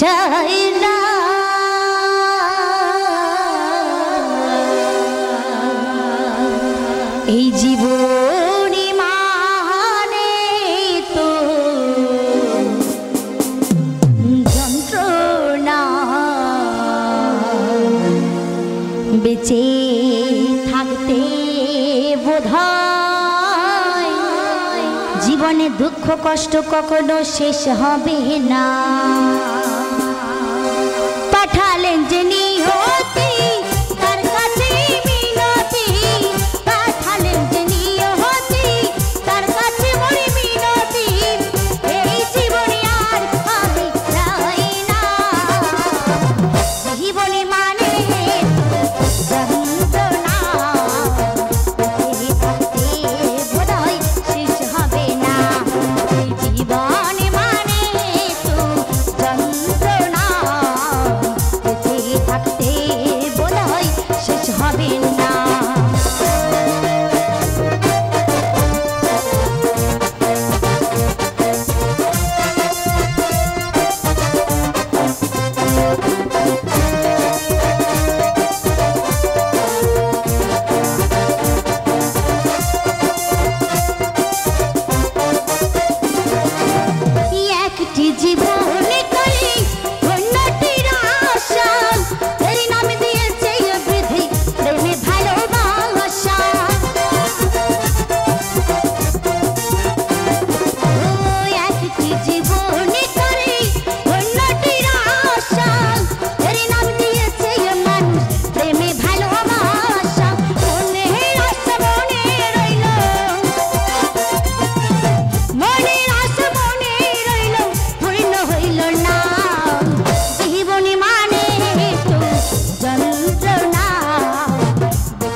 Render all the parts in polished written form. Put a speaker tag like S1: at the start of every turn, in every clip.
S1: চাই না এই জীবনী মানে তো যন্ত্রণা বেঁচে থাকতে বোধহয় জীবনে দুঃখ কষ্ট কখনো শেষ হবে না। পাঠালেন যে নিয়তি তার কাছে মিনতি, পাঠালেন যে নিয়তি তার কাছে বড় মিনতি, এই জীবনে আর আমি চাই না জীবনে মানে যন্ত্রণা থাকতে বোধহয় শেষ হবে না এই জীবনে মানে তো যন্ত্রণা থাকতে বোধহয় শেষ হবে না। একটি জীবনে করি অন্যটির আশা, এর নাম দিয়েছে বৃদ্ধি প্রেমে ভালোবাসা। একটি জীবনে করি অন্যটির আশা, এর নাম দিয়েছে মানুষ প্রেমে ভালোবাসা। মনের আশা মনে রইল, মনের আশা মনে রইল পূর্ণ হইল না জীবনী মানে তো যন্ত্রণা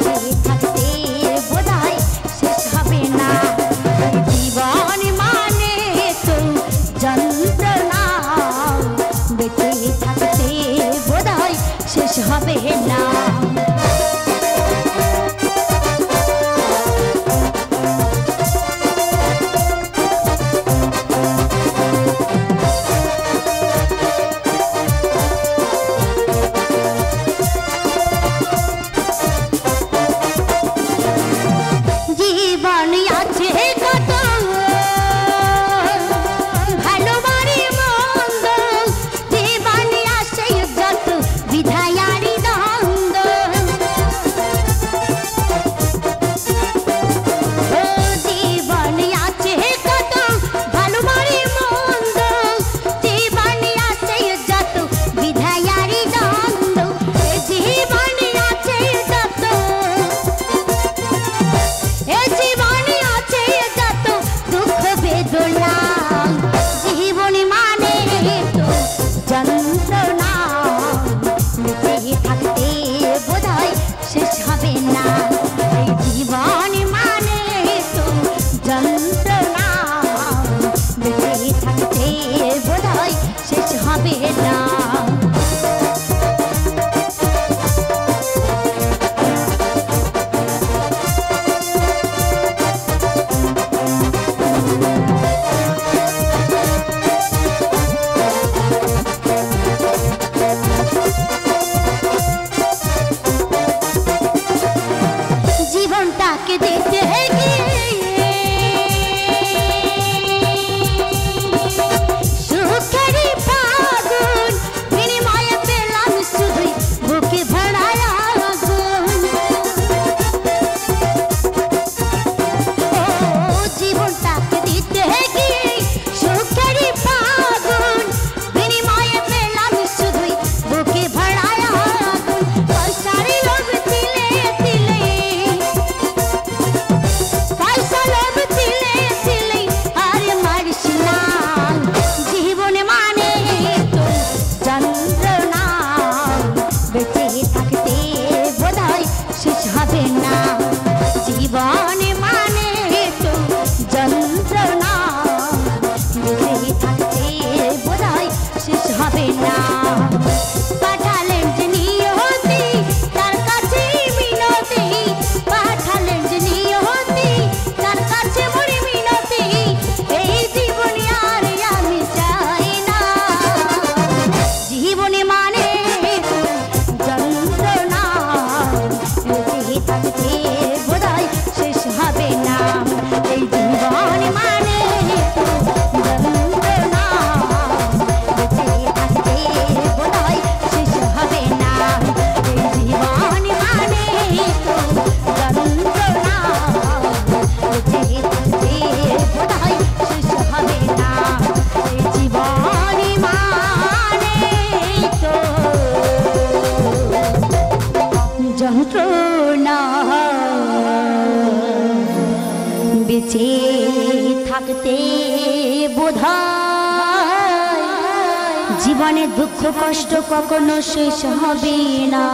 S1: বেঁচে থাকতে বোধহয় শেষ হবে না জীবনী মানে তো যন্ত্রণা বেঁচে থাকতে বোধহয় শেষ হবে না। জীবন আছে কত ভালো বাড়ি মন্দ, জীবন আসে যত বিধায়ারি দ্বন্দ্ব। জীবন আছে কত ভালো বাড়ি মন্দ, জীবন আসে যত বিধায়ারি দ্বন্দ্ব। জীবন আছে যত, এ জীবনে আছে যত দুঃখ বেদনা জীবনী মানে তো যন্ত্রণা বেঁচে থাকতে বোধহয় শেষ হবে না এই জীবনী মানে তো যন্ত্রণা বেঁচে থাকতে বোধহয় শেষ হবে না। জীবনটাকে দিতে গিয়ে বেঁচে থাকতে বোধহয় জীবনে দুঃখ কষ্ট কখনো শেষ হবে না।